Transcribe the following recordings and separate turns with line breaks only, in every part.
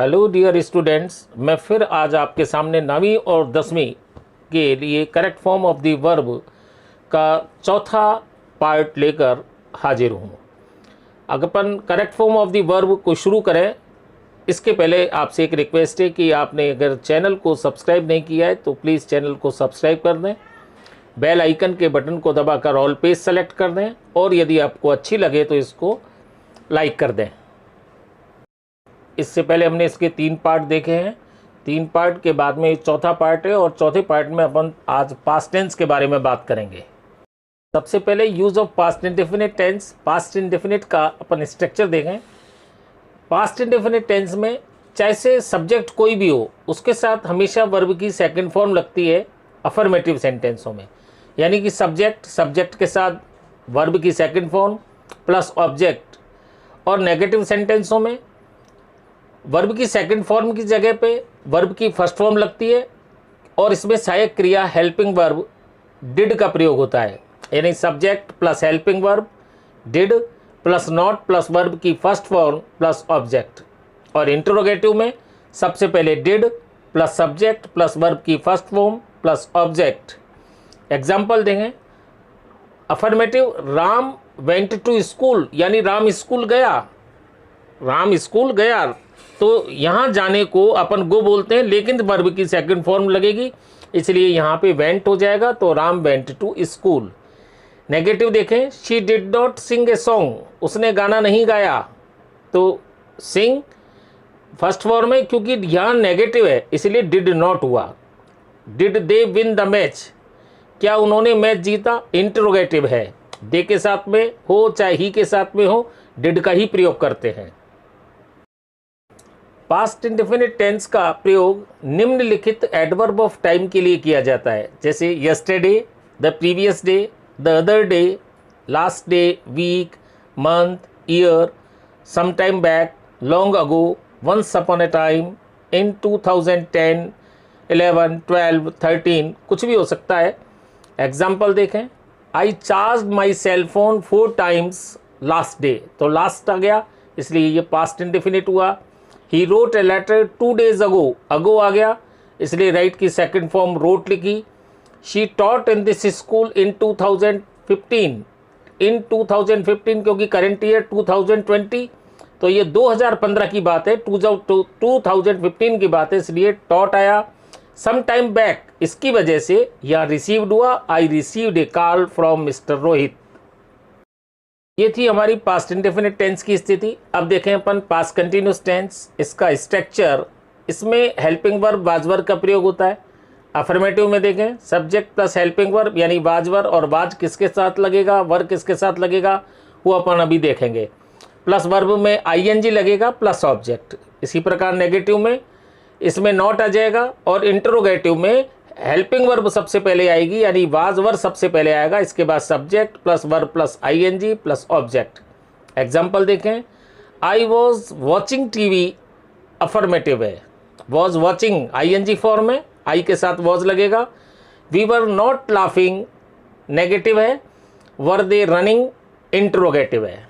Hello dear students, मैं फिर आज आपके सामने 9वीं और 10वीं के लिए correct form of the verb का चौथा पार्ट लेकर हाजिर हूँ। अगर अपन correct form of the verb को शुरू करें, इसके पहले आपसे एक रिक्वेस्ट है कि आपने अगर चैनल को सब्सक्राइब नहीं किया है तो प्लीज़ चैनल को सब्सक्राइब कर दें, बेल आइकन के बटन को दबाकर ऑल पेज सेलेक्ट कर दें और यदि आपको अच्छी लगे तो इसको लाइक कर दें। इससे पहले हमने इसके 3 पार्ट देखे हैं। 3 पार्ट के बाद में चौथा पार्ट है और चौथे पार्ट में अपन आज पास्ट टेंस के बारे में बात करेंगे। सबसे पहले use of past indefinite tense. Past indefinite का अपन स्ट्रक्चर देखें। पास्ट इंडेफिनिट टेंस में चाहे से सब्जेक्ट कोई भी हो, उसके साथ हमेशा वर्ब की सेकंड फॉर्म लगती है अफर्मेटिव सेंटेंसों में। यानी कि सब्जेक्ट के साथ वर्ब की सेकंड फॉर्म प्लस ऑब्जेक्ट, और नेगेटिव सेंटेंसों में वर्ब की सेकंड फॉर्म की जगह पे वर्ब की फर्स्ट फॉर्म लगती है और इसमें सहायक क्रिया हेल्पिंग वर्ब डिड का प्रयोग होता है। यानी subject plus helping verb did plus not plus verb की फर्स्ट फॉर्म प्लस ऑब्जेक्ट। और इंटरोगेटिव में सबसे पहले did plus subject plus verb की first form plus object. Example देंगे। Affirmative, Ram went to school, यानी राम स्कूल गया। राम स्कूल गया, तो यहाँ जाने को अपन गो बोलते हैं, लेकिन वर्ब की सेकंड फॉर्म लगेगी, इसलिए यहाँ पे वेंट हो जाएगा, तो Ram went to school. Negative देखें। She did not sing a song, उसने गाना नहीं गाया, तो सिंग फर्स्ट फॉर्म है, क्योंकि यहाँ नेगेटिव है इसलिए डिड नॉट हुआ। Did they win the match, क्या उन्होंने मैच जीता, इंटरोगेटिव है। दे के साथ में हो चाहे ही के साथ में हो, डिड का ही प्रयोग करते हैं। पास्ट इंडेफिनिट टेंस का प्रयोग निम्नलिखित एडवर्ब ऑफ टाइम के लिए किया जाता है, जैसे yesterday, the previous day, the other day, last day, week, month, year, some time back, long ago, once upon a time, in 2010, 11, 12, 13, कुछ भी हो सकता है। एग्जाम्पल देखें। I charge my cell phone 4 times last day, तो last आ गया इसलिए ये पास्ट इंडेफिनिट हुआ। He wrote a letter 2 days ago, ago आ गया इसलिए राइट की सेकंड फॉर्म रोट लिखी। She taught in this school in 2015, in 2015 क्योंकि करंट ईयर 2020, तो ये 2015 की बात है, 2015 की बात है, इसलिए टॉट आया। सम टाइम बैक, इसकी वजह से यह रिसीव्ड हुआ, I received A call from mister Rohit. ये थी हमारी पास्ट इंडेफिनिट टेंस की स्थिति। अब देखें अपन पास्ट कंटिन्यूस टेंस। इसका स्ट्रक्चर, इसमें हेल्पिंग वर्ब वाजवर का प्रयोग होता है। अफर्मेटिव में देखें, सब्जेक्ट प्लस हेल्पिंग वर्ब यानी वाजवर, और वाज किसके साथ लगेगा, वर्ब किसके साथ लगेगा वो अपन अभी देखेंगे। प्लस वर्ब में आईएनजी लगेगा प्लस ऑब्जेक्ट। इसी प्रकार नेगेटिव में इसमें नॉट आ जाएगा, और इंटरोगेटिव में हेल्पिंग वर्ब सबसे पहले आएगी यानी वाज वर्ब सबसे पहले आएगा, इसके बाद subject plus verb plus ING plus object. Example देखें। I was watching TV, affirmative है। वॉज वॉचिंग आईएनजी फॉर्म में, आई के साथ वॉज लगेगा। We were not laughing, negative है। वर दे रनिंग, इंटरोगेटिव है।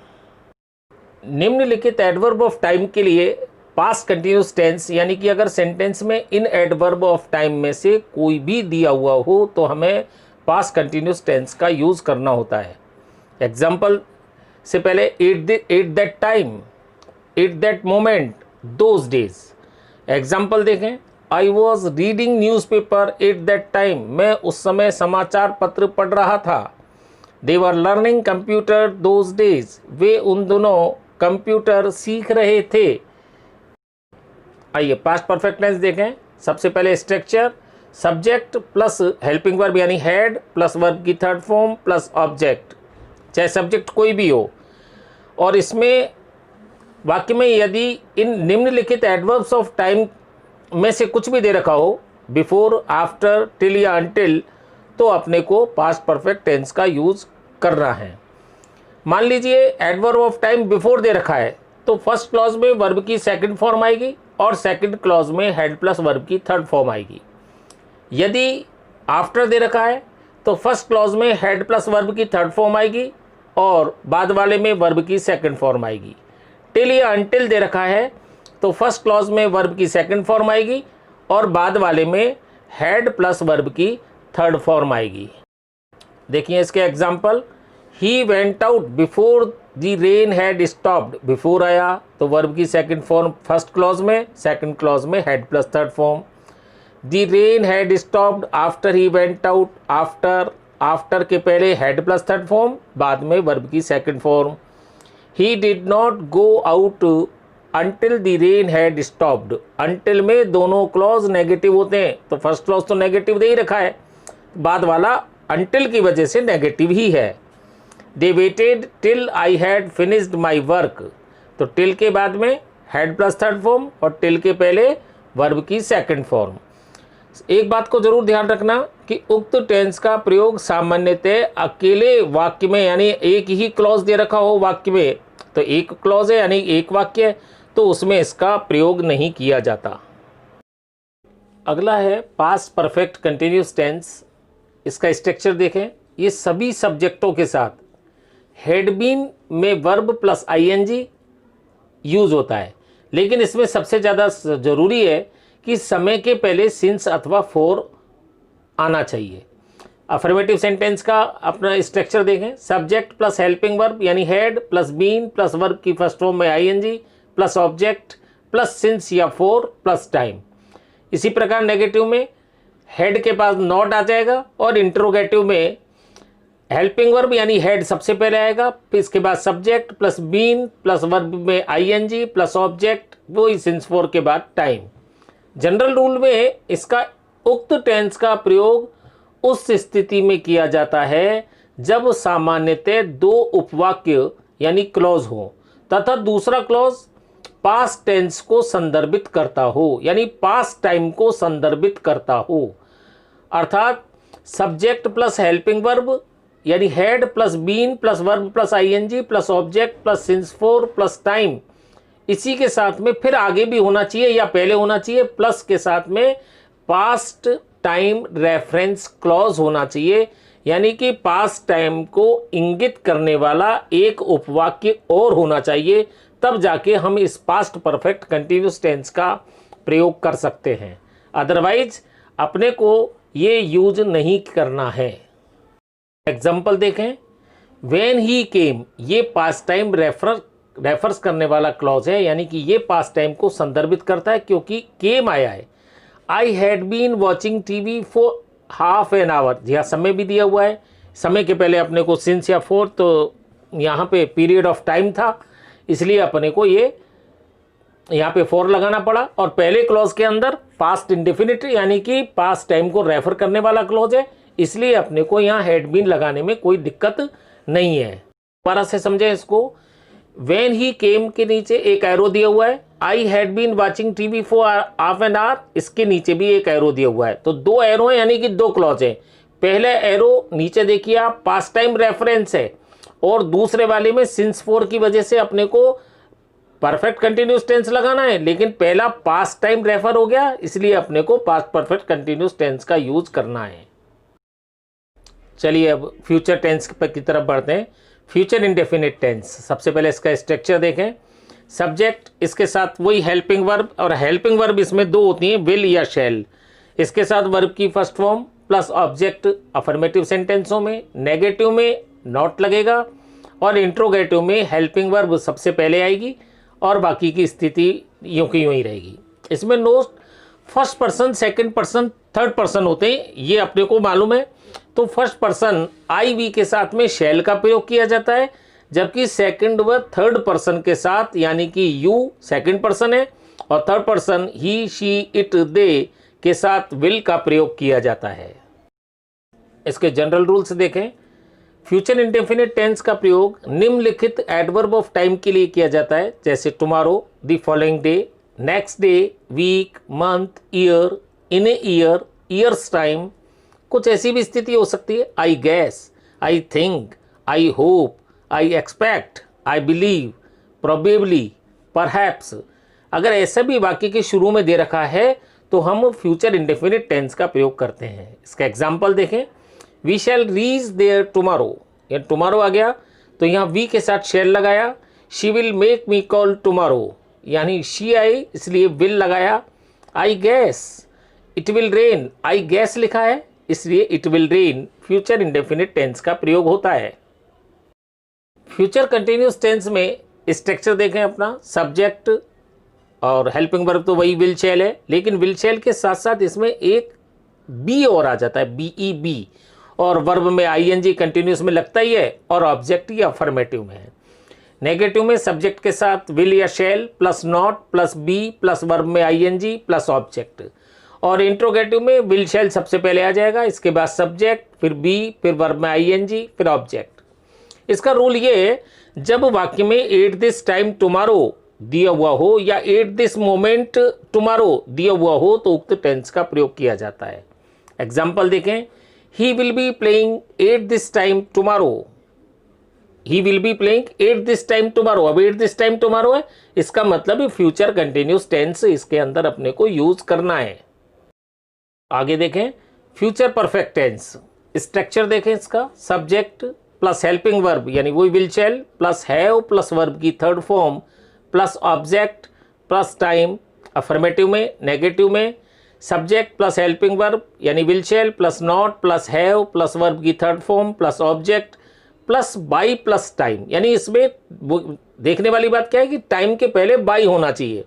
निम्नलिखित एडवर्ब ऑफ टाइम के लिए पास्ट कंटिन्यूस टेंस, यानी कि अगर सेंटेंस में इन एडवर्ब ऑफ टाइम में से कोई भी दिया हुआ हो तो हमें पास्ट कंटिन्यूस टेंस का यूज़ करना होता है। एग्जाम्पल से पहले at that time, at that moment, those days. Example देखें। I was reading newspaper at that time, मैं उस समय समाचार पत्र पढ़ रहा था। They were learning computer those days, वे उन दिनों कंप्यूटर सीख रहे थे। आइए पास्ट परफेक्ट टेंस देखें। सबसे पहले structure, subject plus helping verb यानी हेड प्लस वर्ब की थर्ड फॉर्म प्लस ऑब्जेक्ट, चाहे सब्जेक्ट कोई भी हो। और इसमें वाक्य में यदि इन निम्नलिखित एडवर्ब्स ऑफ टाइम में से कुछ भी दे रखा हो, बिफोर, आफ्टर, टिल या अनटिल, तो अपने को पास्ट परफेक्ट टेंस का यूज़ करना है। मान लीजिए adverb of time before they रखा है, तो फर्स्ट क्लॉज में वर्ब की सेकंड फॉर्म आएगी और सेकंड क्लॉज में हेड प्लस वर्ब की थर्ड फॉर्म आएगी। यदि आफ्टर दे रखा है तो फर्स्ट क्लॉज में हेड प्लस वर्ब की थर्ड फॉर्म आएगी और बाद वाले में वर्ब की सेकंड फॉर्म आएगी। टिल या अनटिल दे रखा है तो फर्स्ट क्लॉज में वर्ब की सेकंड फॉर्म आएगी और बाद वाले में हैड प्लस वर्ब की थर्ड फॉर्म आएगी। देखिए इसके example, he went out before the rain had stopped, before आया तो वर्ब की सेकंड फॉर्म फर्स्ट क्लॉज में, सेकंड क्लॉज में had plus third form. The rain had stopped after he went out, after के पहले हैड प्लस थर्ड फॉर्म, बाद में verb की second form. He did not go out until the rain had stopped, until में दोनों clause negative होते हैं, तो फर्स्ट क्लॉज तो नेगेटिव दे ही रखा है, बाद वाला अंटिल की वजह से नेगेटिव ही है। They waited till I had finished my work, तो टिल के बाद में हैड प्लस थर्ड फॉर्म और टिल के पहले वर्ब की सेकंड फॉर्म। एक बात को जरूर ध्यान रखना कि उक्त टेंस का प्रयोग सामान्यतः अकेले वाक्य में, यानी एक ही क्लॉज दे रखा हो वाक्य में, तो एक क्लॉज है यानी एक वाक्य है, तो उसमें इसका प्रयोग नहीं किया जाता। अगला है पास्ट परफेक्ट कंटिन्यूस टेंस। इसका स्ट्रक्चर देखें, ये सभी सब्जेक्टों के साथ हैड बीन में वर्ब प्लस आईएनजी यूज होता है, लेकिन इसमें सबसे ज़्यादा जरूरी है कि समय के पहले सिंस अथवा फॉर आना चाहिए। अफर्मेटिव सेंटेंस का अपना स्ट्रक्चर देखें, सब्जेक्ट प्लस हेल्पिंग वर्ब यानी had plus been plus verb की फर्स्ट फॉर्म में ING plus object plus since या फॉर प्लस टाइम। इसी प्रकार नेगेटिव में हेड के पास नॉट आ जाएगा और इंटरोगेटिव में हेल्पिंग वर्ब यानी हेड सबसे पहले आएगा, फिर इसके बाद subject plus been plus verb में आईएनजी प्लस ऑब्जेक्ट, वो सिंस फॉर के बाद टाइम। जनरल रूल में इसका उक्त टेंस का प्रयोग उस स्थिति में किया जाता है जब सामान्यतः दो उपवाक्य यानी क्लॉज हो तथा दूसरा क्लॉज पास्ट टेंस को संदर्भित करता हो, यानी पास्ट टाइम को संदर्भित करता हो। अर्थात सब्जेक्ट प्लस हेल्पिंग वर्ब यानी had plus been plus verb plus ING plus object plus since for plus time, इसी के साथ में फिर आगे भी होना चाहिए या पहले होना चाहिए, प्लस के साथ में पास्ट टाइम रेफरेंस क्लॉज होना चाहिए, यानी कि पास्ट टाइम को इंगित करने वाला एक उपवाक्य और होना चाहिए, तब जाके हम इस पास्ट परफेक्ट कंटिन्यूस टेंस का प्रयोग कर सकते हैं। अदरवाइज अपने को ये यूज नहीं करना है। एग्जाम्पल देखें, व्हेन ही केम, ये पास्ट टाइम रेफर्स करने वाला क्लॉज है, यानी कि ये पास्ट टाइम को संदर्भित करता है क्योंकि केम आया है। I had been watching TV for half an hour, यहाँ समय भी दिया हुआ है, समय के पहले अपने को सिंस या फॉर, तो यहाँ पे पीरियड ऑफ टाइम था, इसलिए अपने को ये यहाँ पे फॉर लगाना पड़ा, और पहले क्लॉज के अंदर पास्ट इंडेफिनिट यानी कि पास्ट टाइम को रेफर करने वाला क्लॉज है, इसलिए अपने को यहाँ हैड बीन लगाने में कोई दिक्कत नहीं है। दोबारा से समझें इसको, व्हेन ही केम के नीचे एक एरो दिया हुआ है, I had been watching TV for half an hour, इसके नीचे भी एक एरो दिया हुआ है, तो दो एरो है यानी कि दो क्लॉज है। पहले एरो नीचे देखिए आप पास्ट टाइम रेफरेंस है, और दूसरे वाले में सिंस फॉर की वजह से अपने को परफेक्ट कंटिन्यूस टेंस लगाना है, लेकिन पहला पास्ट टाइम रेफर हो गया, इसलिए अपने को पास्ट परफेक्ट कंटिन्यूस टेंस का यूज करना है। चलिए अब फ्यूचर टेंस की तरफ बढ़ते हैं। फ्यूचर इंडेफिनिट टेंस, सबसे पहले इसका स्ट्रक्चर देखें, सब्जेक्ट, इसके साथ वही हेल्पिंग वर्ब, और हेल्पिंग वर्ब इसमें दो होती हैं, विल या शैल, इसके साथ वर्ब की first form plus object affirmative सेंटेंसों में, नेगेटिव में नॉट लगेगा, और इंट्रोगेटिव में हेल्पिंग वर्ब सबसे पहले आएगी और बाकी की स्थिति यूं की यूं ही रहेगी। इसमें no first person, second person, third person होते हैं, ये अपने को मालूम है। तो फर्स्ट पर्सन आई वी के साथ में शैल का प्रयोग किया जाता है, जबकि सेकंड व थर्ड पर्सन के साथ, यानी कि यू सेकंड पर्सन है और third person he she it they के साथ विल का प्रयोग किया जाता है। इसके जनरल रूल्स देखें, फ्यूचर इंडेफिनिट टेंस का प्रयोग निम्नलिखित एडवर्ब ऑफ टाइम के लिए किया जाता है, जैसे tomorrow, the following day, next day, week, month, year, in a year, years time. कुछ ऐसी भी स्थिति हो सकती है, I guess, I think, I hope, I expect, I believe, probably, perhaps. अगर ऐसा भी वाक्य के शुरू में दे रखा है तो हम फ्यूचर इंडेफिनिट टेंस का प्रयोग करते हैं। इसका एग्जाम्पल देखें, we shall reach there tomorrow, या टुमारो आ गया तो यहाँ वी के साथ शैल लगाया, she will make me call tomorrow, यानी शी आई इसलिए विल लगाया। I guess it will rain, I guess लिखा है इसलिए it will rain future indefinite tense का प्रयोग होता है। फ्यूचर कंटिन्यूस टेंस में स्ट्रक्चर देखें अपना, सब्जेक्ट और हेल्पिंग वर्ब तो वही विल शैल है, लेकिन विल शैल के साथ साथ इसमें एक बी और आ जाता है, BEB, और वर्ब में ING कंटिन्यूस में लगता ही है, और ऑब्जेक्ट या अफर्मेटिव में है। नेगेटिव में सब्जेक्ट के साथ विल या shall plus not plus be plus verb में ING प्लस ऑब्जेक्ट, और इंट्रोगेटिव में विल शैल सबसे पहले आ जाएगा, इसके बाद सब्जेक्ट, फिर बी, फिर वर्ब में ING, फिर ऑब्जेक्ट। इसका रूल ये है, जब वाक्य में एट दिस टाइम टुमारो दिया हुआ हो या एट दिस मोमेंट टुमारो दिया हुआ हो तो उक्त टेंस का प्रयोग किया जाता है। एग्जाम्पल देखें, he will be playing at this time tomorrow, he will be playing at this time tomorrow. अब एट दिस टाइम टुमारो है, इसका मतलब फ्यूचर कंटिन्यूस टेंस इसके अंदर अपने को यूज करना है। आगे देखें, फ्यूचर परफेक्ट टेंस स्ट्रक्चर देखें इसका, सब्जेक्ट प्लस हेल्पिंग वर्ब यानी वही will shall plus have plus verb की third form plus object plus time. Affirmative में, नेगेटिव में सब्जेक्ट प्लस हेल्पिंग वर्ब यानी will shall plus not plus have plus verb की third form plus object plus by plus time. यानी इसमें देखने वाली बात क्या है कि टाइम के पहले बाई होना चाहिए,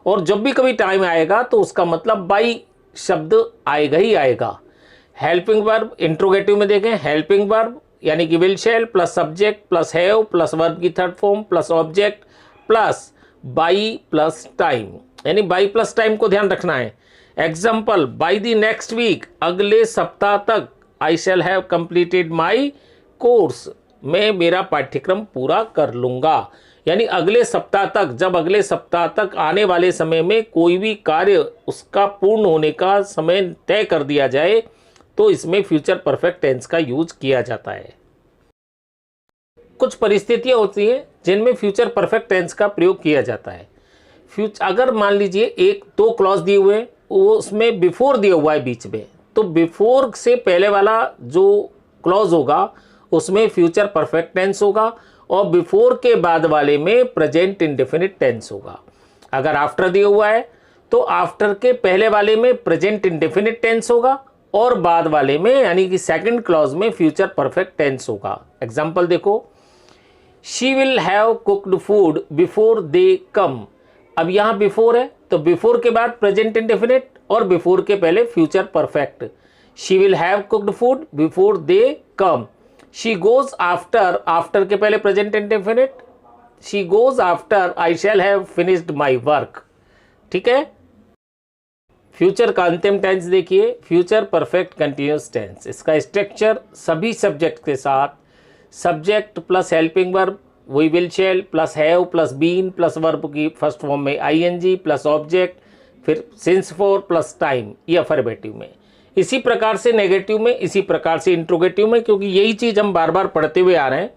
और जब भी कभी टाइम आएगा तो उसका मतलब बाई शब्द आएगा ही आएगा। हेल्पिंग वर्ब इंट्रोगेटिव में देखें, हेल्पिंग वर्ब यानी कि will shall plus subject plus have plus verb की third form plus object plus by plus time, यानी बाई प्लस टाइम को ध्यान रखना है। Example, by the next week, अगले सप्ताह तक, I shall have completed my course, मैं मेरा पाठ्यक्रम पूरा कर लूँगा। यानी अगले सप्ताह तक, जब अगले सप्ताह तक आने वाले समय में कोई भी कार्य उसका पूर्ण होने का समय तय कर दिया जाए तो इसमें फ्यूचर परफेक्ट टेंस का यूज किया जाता है। कुछ परिस्थितियां होती हैं जिनमें फ्यूचर परफेक्ट टेंस का प्रयोग किया जाता है। अगर मान लीजिए एक दो क्लॉज दिए हुए हैं, वो उसमें बिफोर दिया हुआ है बीच में, तो बिफोर से पहले वाला जो क्लॉज होगा उसमें फ्यूचर परफेक्ट टेंस होगा, और बिफोर के बाद वाले में प्रेजेंट इंडेफिनिट टेंस होगा। अगर आफ्टर दिया हुआ है तो आफ्टर के पहले वाले में प्रेजेंट इंडेफिनिट टेंस होगा, और बाद वाले में यानी कि सेकंड क्लॉज में फ्यूचर परफेक्ट टेंस होगा। एग्जाम्पल देखो, she will have cooked food before they come. अब यहाँ बिफोर है तो बिफोर के बाद प्रेजेंट इंडेफिनिट और बिफोर के पहले future perfect. She will have cooked food before they come. She goes after, after के पहले present indefinite, she goes after I shall have finished my work. ठीक है। फ्यूचर का अंतिम टेंस देखिए, फ्यूचर परफेक्ट कंटिन्यूस टेंस। इसका structure सभी subject के साथ, सब्जेक्ट प्लस हेल्पिंग वर्ब वही will shall plus have plus been plus verb की फर्स्ट फॉर्म में ING प्लस ऑब्जेक्ट, फिर सिंस फॉर प्लस टाइम, ये अफर्मेटिव में। इसी प्रकार से नेगेटिव में, इसी प्रकार से इंट्रोगेटिव में, क्योंकि यही चीज़ हम बार बार पढ़ते हुए आ रहे हैं।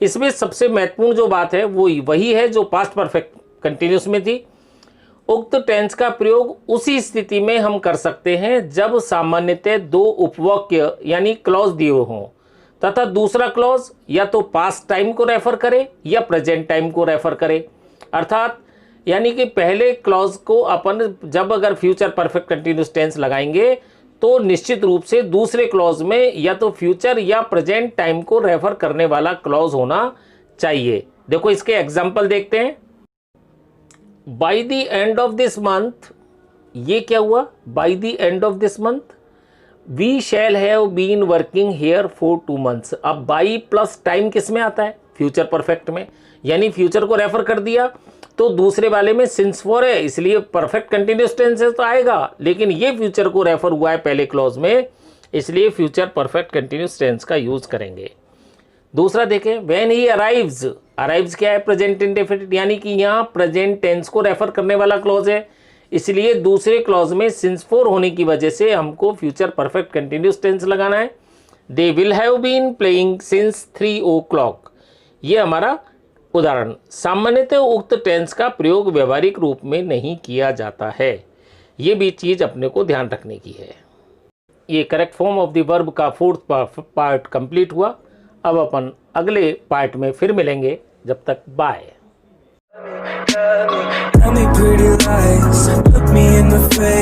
इसमें सबसे महत्वपूर्ण जो बात है वो वही है जो पास्ट परफेक्ट कंटिन्यूस में थी। उक्त टेंस का प्रयोग उसी स्थिति में हम कर सकते हैं जब सामान्यतः दो उपवाक्य यानी क्लॉज दिए हों, तथा दूसरा क्लॉज या तो पास्ट टाइम को रेफर करे या प्रेजेंट टाइम को रेफर करे। अर्थात यानी कि पहले क्लॉज को अपन जब अगर फ्यूचर परफेक्ट कंटिन्यूस टेंस लगाएंगे तो निश्चित रूप से दूसरे क्लॉज में या तो फ्यूचर या प्रेजेंट टाइम को रेफर करने वाला क्लॉज होना चाहिए। देखो इसके एग्जाम्पल देखते हैं। By the end of this month, ये क्या हुआ, by the end of this month we shall have been working here for 2 months। अब बाई प्लस टाइम किस में आता है, फ्यूचर परफेक्ट में, यानी फ्यूचर को रेफर कर दिया तो दूसरे वाले में सिंस फॉर है इसलिए परफेक्ट कंटिन्यूस टेंस तो आएगा, लेकिन ये फ्यूचर को रेफर हुआ है पहले क्लॉज में इसलिए फ्यूचर परफेक्ट कंटिन्यूस टेंस का यूज करेंगे। दूसरा देखें, व्हेन ही अराइव्स, अराइव्स क्या है, प्रेजेंट इंडेफिनिट, यानी कि यहाँ प्रेजेंट टेंस को रेफर करने वाला क्लॉज है, इसलिए दूसरे क्लॉज में सिंस फॉर होने की वजह से हमको फ्यूचर परफेक्ट कंटिन्यूस टेंस लगाना है। They will have been playing since 3 o'clock, ये हमारा उदाहरण। सामान्यतः उक्त टेंस का प्रयोग व्यवहारिक रूप में नहीं किया जाता है, ये भी चीज़ अपने को ध्यान रखने की है। ये correct form of the verb का 4th पार्ट कंप्लीट हुआ। अब अपन अगले पार्ट में फिर मिलेंगे, जब तक bye.
lies. Look me in the face.